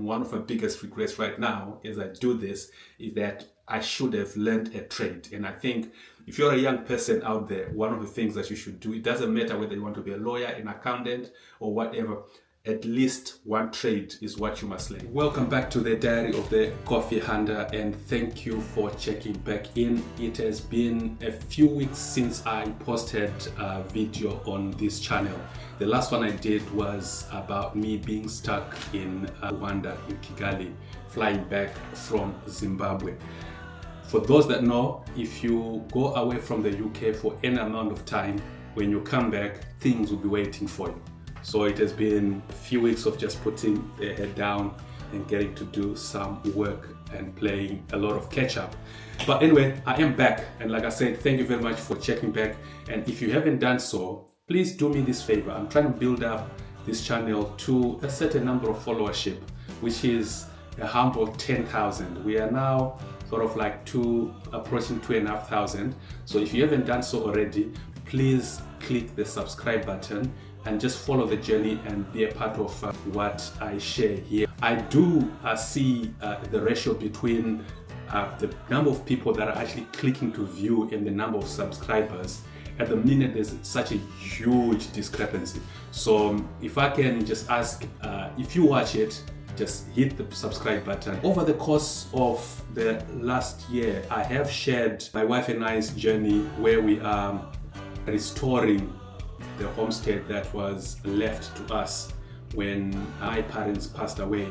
and one of my biggest regrets right now as I do this is that I should have learned a trade. And I think if you're a young person out there, one of the things that you should do, it doesn't matter whether you want to be a lawyer, an accountant, or whatever, at least one trade is what you must learn. Welcome back to the Diary of the Coffee Hunter, and thank you for checking back in. It has been a few weeks since I posted a video on this channel. The last one I did was about me being stuck in Rwanda, in Kigali, flying back from Zimbabwe. For those that know, if you go away from the UK for any amount of time, when you come back, things will be waiting for you. So it has been a few weeks of just putting the head down and getting to do some work and playing a lot of catch up. But anyway, I am back, and like I said, thank you very much for checking back. And if you haven't done so, please do me this favor. I'm trying to build up this channel to a certain number of followership, which is a humble 10,000. We are now sort of like approaching 2,500. So if you haven't done so already, please click the subscribe button and just follow the journey and be a part of what I share here. I do see the ratio between the number of people that are actually clicking to view and the number of subscribers. At the minute, there's such a huge discrepancy. So if I can just ask, if you watch it, just hit the subscribe button. Over the course of the last year, I have shared my wife and I's journey where we are restoring the homestead that was left to us when my parents passed away.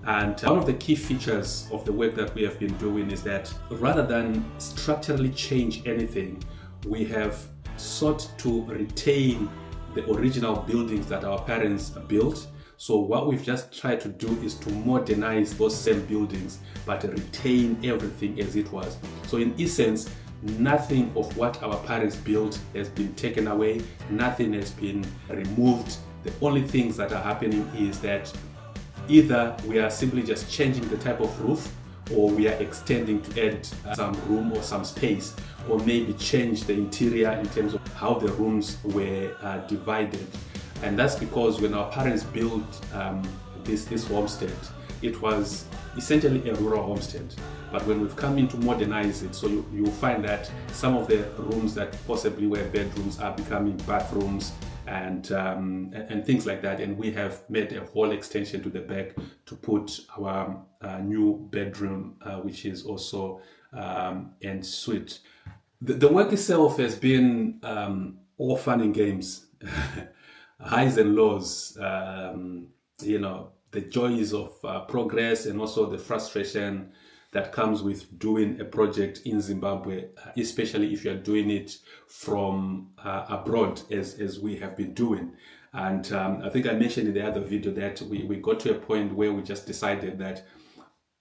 And one of the key features of the work that we have been doing is that rather than structurally change anything, we have sought to retain the original buildings that our parents built. So what we've just tried to do is to modernize those same buildings, but retain everything as it was. So in essence, nothing of what our parents built has been taken away, nothing has been removed. The only things that are happening is that either we are simply just changing the type of roof, or we are extending to add some room or some space, or maybe change the interior in terms of how the rooms were divided. And that's because when our parents built this homestead, it was essentially a rural homestead. But when we've come in to modernize it, so you'll find that some of the rooms that possibly were bedrooms are becoming bathrooms and things like that. And we have made a whole extension to the back to put our new bedroom, which is also en suite. The work itself has been all fun and games, highs and lows, the joys of progress, and also the frustration that comes with doing a project in Zimbabwe, especially if you're doing it from abroad, as we have been doing. And I think I mentioned in the other video that we got to a point where we just decided that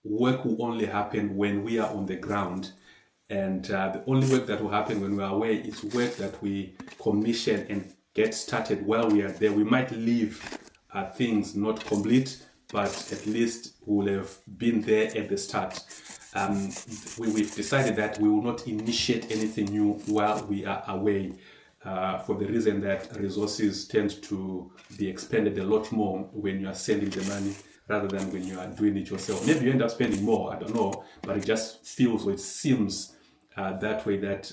work will only happen when we are on the ground. And the only work that will happen when we are away is work that we commission and get started while we are there. We might leave things not complete, but at least we will have been there at the start. We've decided that we will not initiate anything new while we are away, for the reason that resources tend to be expended a lot more when you are sending the money rather than when you are doing it yourself. Maybe you end up spending more, I don't know, but it just feels, or it seems that way, that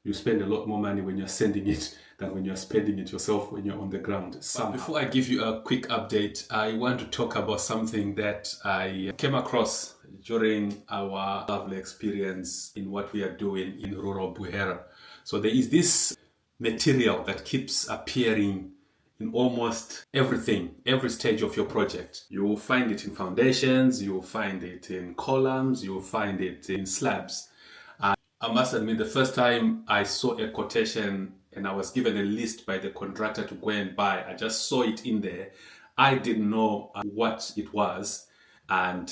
you spend a lot more money when you're sending it than when you're spending it yourself when you're on the ground. But before I give you a quick update, I want to talk about something that I came across during our lovely experience in what we are doing in rural Buhera. So there is this material that keeps appearing in almost everything, every stage of your project. You will find it in foundations, you will find it in columns, you will find it in slabs. I must admit, the first time I saw a quotation and I was given a list by the contractor to go and buy, I just saw it in there. I didn't know what it was, and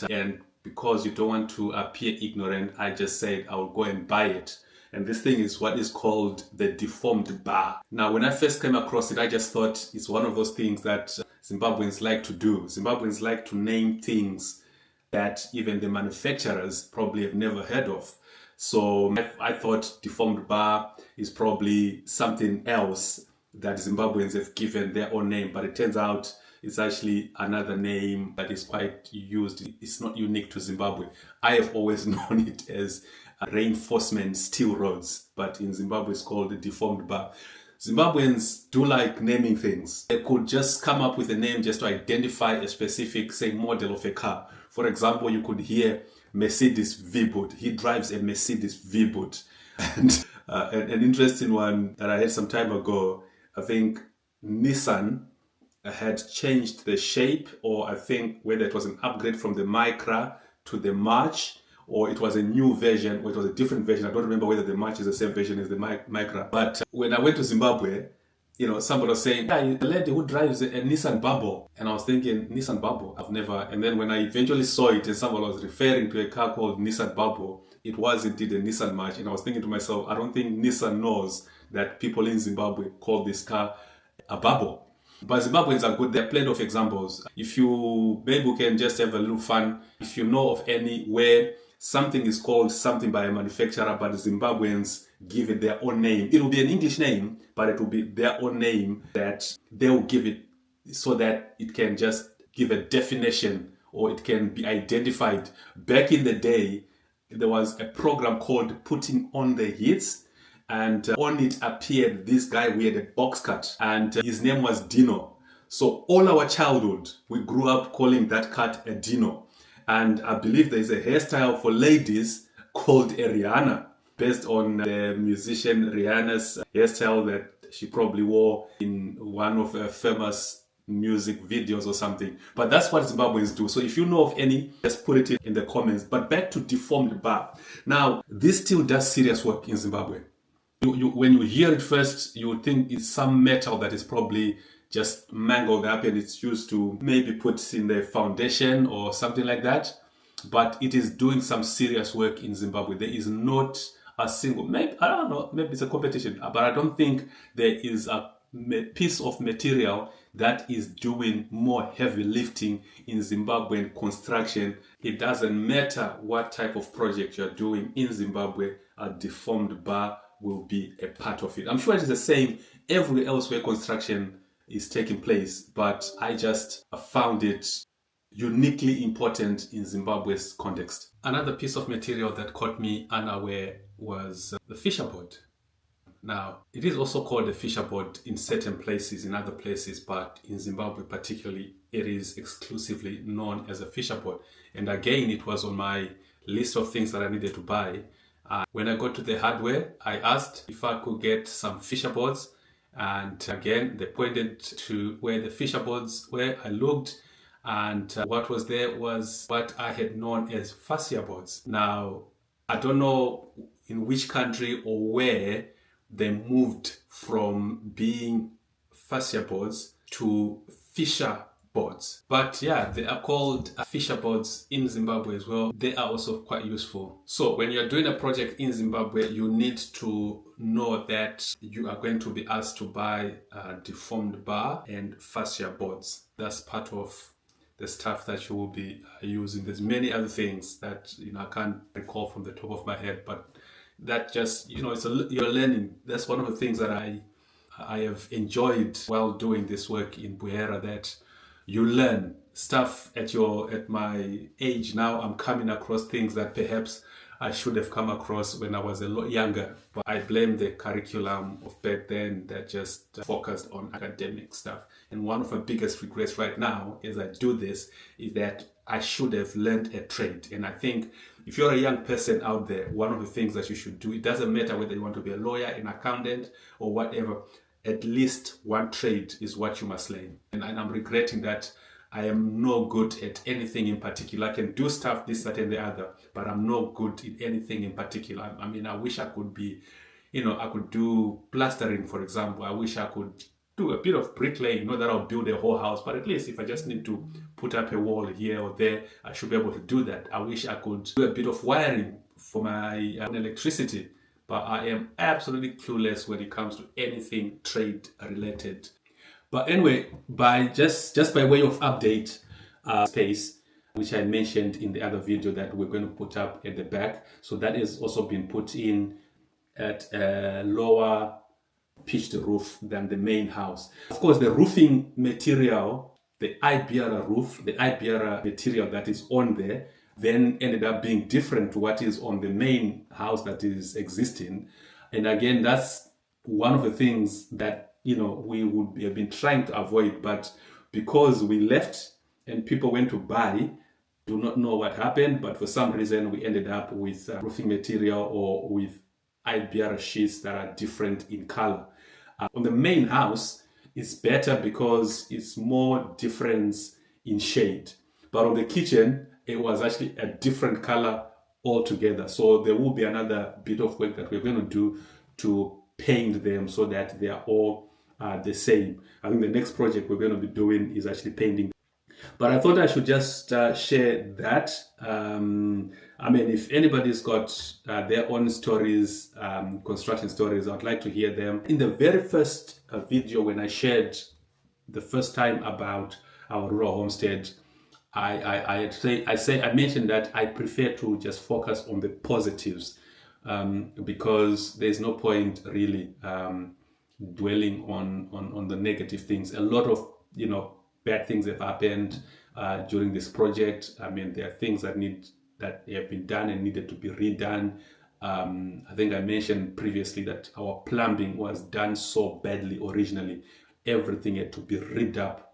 because you don't want to appear ignorant, I just said I will go and buy it. And this thing is what is called the Deformed bar. Now, when I first came across it, I just thought it's one of those things that Zimbabweans like to do. Zimbabweans like to name things that even the manufacturers probably have never heard of. So I thought Deformed bar is probably something else that Zimbabweans have given their own name, but it turns out It's actually another name that is quite used. It's not unique to Zimbabwe. I have always known it as reinforcement steel rods, but in Zimbabwe it's called the deformed bar. Zimbabweans do like naming things. They could just come up with a name just to identify a specific, say, model of a car. For example, you could hear Mercedes V-Boot. He drives a Mercedes V-Boot. And an interesting one that I had some time ago, I think Nissan had changed the shape, or I think whether it was an upgrade from the Micra to the March, or it was a new version, or it was a different version. I don't remember whether the March is the same version as the Micra. But when I went to Zimbabwe, somebody was saying, yeah, the lady who drives a Nissan Bubble. And I was thinking, Nissan Bubble? I've never. And then when I eventually saw it and someone was referring to a car called Nissan Bubble, it was indeed a Nissan March. And I was thinking to myself, I don't think Nissan knows that people in Zimbabwe call this car a Bubble. But Zimbabweans are good. There are plenty of examples. If you, maybe we can just have a little fun. If you know of any where something is called something by a manufacturer, but Zimbabweans give it their own name. It will be an English name, but it will be their own name that they will give it so that it can just give a definition or it can be identified. Back in the day, there was a program called Putting on the Hits, and on it appeared this guy who had a box cut, and his name was Dino. So all our childhood, we grew up calling that cut a Dino. And I believe there is a hairstyle for ladies called a Rihanna, based on the musician Rihanna's hairstyle that she probably wore in one of her famous music videos or something. But that's what Zimbabweans do. So if you know of any, just put it in the comments. But back to deformed bar. Now, this still does serious work in Zimbabwe. When you hear it first, you would think it's some metal that is probably just mangled up and it's used to maybe put in the foundation or something like that. But it is doing some serious work in Zimbabwe. There is not a single, maybe, I don't know, maybe it's a competition, but I don't think there is a piece of material that is doing more heavy lifting in Zimbabwean construction. It doesn't matter what type of project you're doing in Zimbabwe, a deformed bar will be a part of it. I'm sure it is the same everywhere else where construction is taking place, but I just found it uniquely important in Zimbabwe's context. Another piece of material that caught me unaware was the fisher board. Now, it is also called a fisher board in certain places, in other places, but in Zimbabwe particularly, it is exclusively known as a fisher board. And again, it was on my list of things that I needed to buy. When I got to the hardware, I asked if I could get some fisher boards. And again, they pointed to where the fisher boards were. I looked, and what was there was what I had known as fascia boards. Now, I don't know in which country or where they moved from being fascia boards to fisher boards. But yeah, they are called fisher boards in Zimbabwe as well. They are also quite useful. So when you're doing a project in Zimbabwe, you need to know that you are going to be asked to buy a deformed bar and fascia boards. That's part of the stuff that you will be using. There's many other things that I can't recall from the top of my head, but that just you're learning. That's one of the things that I have enjoyed while doing this work in Buhera, that you learn stuff at my age now. I'm coming across things that perhaps I should have come across when I was a lot younger. But I blame the curriculum of back then that just focused on academic stuff. And one of my biggest regrets right now as I do this is that I should have learned a trade. And I think if you're a young person out there, one of the things that you should do, it doesn't matter whether you want to be a lawyer, an accountant, or whatever, at least one trade is what you must learn. And I'm regretting that I am no good at anything in particular. I can do stuff, this, that, and the other, but I'm not good in anything in particular. I mean, I wish I could be, I could do plastering, for example. I wish I could do a bit of bricklaying, not that I'll build a whole house, but at least if I just need to put up a wall here or there, I should be able to do that. I wish I could do a bit of wiring for my electricity, but I am absolutely clueless when it comes to anything trade related. But anyway, just by way of update, space, which I mentioned in the other video that we're going to put up at the back. So that is also been put in at a lower pitched roof than the main house. Of course, the roofing material the Buhera roof, the Buhera material that is on there, then ended up being different to what is on the main house that is existing. And again, that's one of the things that, you know, we would have been trying to avoid, but because we left and people went to buy, do not know what happened, but for some reason we ended up with roofing material or with Buhera sheets that are different in color. On the main house, it's better because it's more difference in shade. But on the kitchen, it was actually a different color altogether. So there will be another bit of work that we're going to do to paint them so that they are all the same. I think the next project we're going to be doing is actually painting. But I thought I should just share that. I mean, if anybody's got their own stories, construction stories, I'd like to hear them. In the very first video, when I shared the first time about our rural homestead, I mentioned that I prefer to just focus on the positives because there's no point really dwelling on the negative things. A lot of, you know, bad things have happened during this project. I mean, there are things that have been done and needed to be redone. I think I mentioned previously that our plumbing was done so badly originally. Everything had to be ripped up.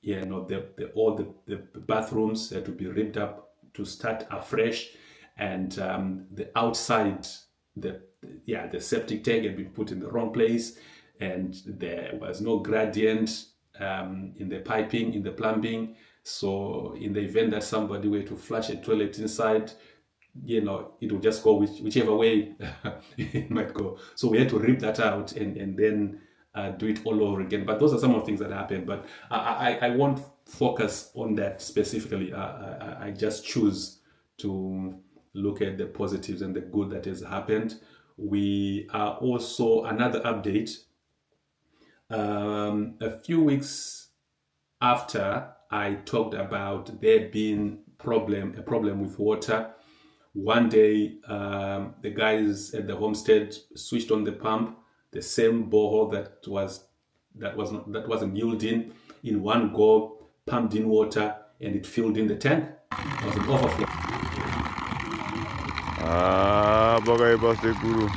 You know, all the bathrooms had to be ripped up to start afresh, and the outside, the septic tank had been put in the wrong place, and there was no gradient in the piping, in the plumbing. So in the event that somebody were to flush a toilet inside, you know, it will just go whichever way it might go. So we had to rip that out and then do it all over again. But those are some of the things that happened. But I won't focus on that specifically. I just choose to look at the positives and the good that has happened. We are also, another update, a few weeks after I talked about there being a problem with water. One day, the guys at the homestead switched on the pump, the same borehole that wasn't yielding. In one go, pumped in water, and it filled in the tank. It was an overflow. Bakayipasekuru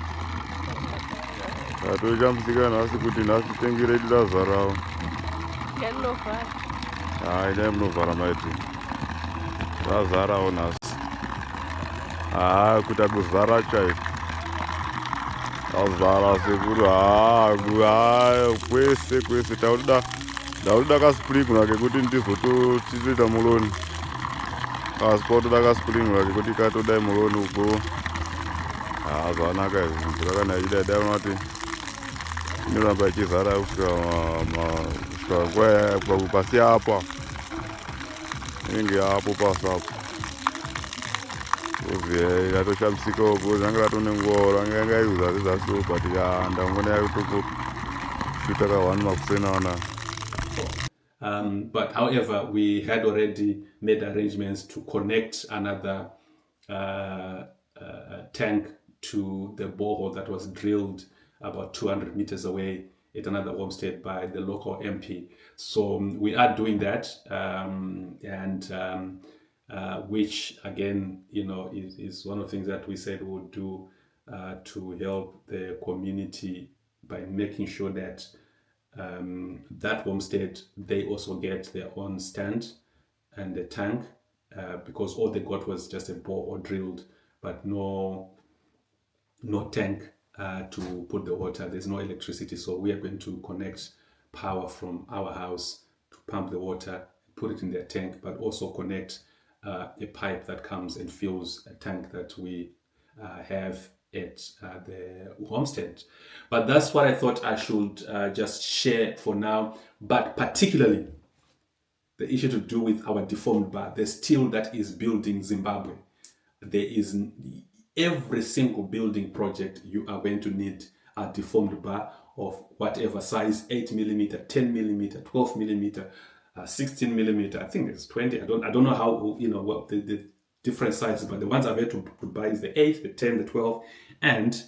atoichambudzika nhasi kuti nhasi tengi redu razarawo. Dai munovhara maiti razarawo nhasi. Kuti akuzara chaiko azara sekuru. Kwese tauda kaspringula kekuti ndizotoita muloni kasikotoda kaspringula kekuti katodai muloni uko. Zvanaka izvi zvinhu zvakanakida daunati inoramba ichizara kusvika nguva pasi apa inenge yapo pasi apo. Yatoshambisika uko zvanga ratone nguva ranga yaiuza zvezasiwo but ndangona yakutokushuta ka1 makusenana. But however, we had already made arrangements to connect another tank to the borehole that was drilled about 200 meters away at another homestead by the local MP. So we are doing that, which again, you know, is one of the things that we said we'll do to help the community by making sure that that homestead, they also get their own stand and the tank, because all they got was just a borehole drilled, but no tank to put the water. There's no electricity, so we are going to connect power from our house to pump the water, put it in their tank, but also connect a pipe that comes and fills a tank that we have at the homestead. But that's what I thought I should just share for now. But particularly the issue to do with our deformed bar, the steel that is building Zimbabwe. There is every single building project, you are going to need a deformed bar of whatever size, 8mm, 10mm, 12mm, 16mm. I think it's 20. I don't know how, you know, what the different sizes, but the ones I've had to buy is the 8, the 10, the 12, and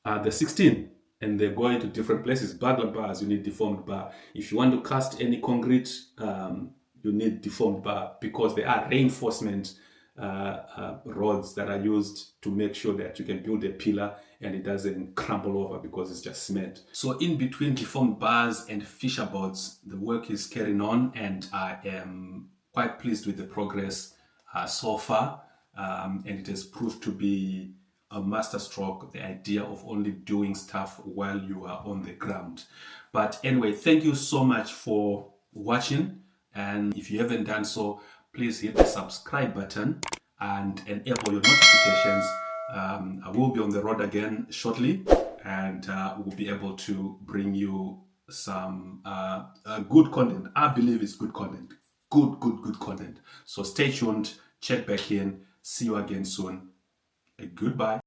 the 16. and they're going to different places. Burglar bars, you need deformed bar. If you want to cast any concrete, you need deformed bar, because there are reinforcement rods that are used to make sure that you can build a pillar and it doesn't crumble over because it's just cement. So in between deformed bars and fascia boards, the work is carrying on, and I am quite pleased with the progress so far, and it has proved to be a masterstroke, the idea of only doing stuff while you are on the ground. But anyway, thank you so much for watching, and if you haven't done so, please hit the subscribe button and enable your notifications. I will be on the road again shortly, and we'll be able to bring you some good content. I believe it's good content. Good content. So stay tuned, check back in, see you again soon. Goodbye.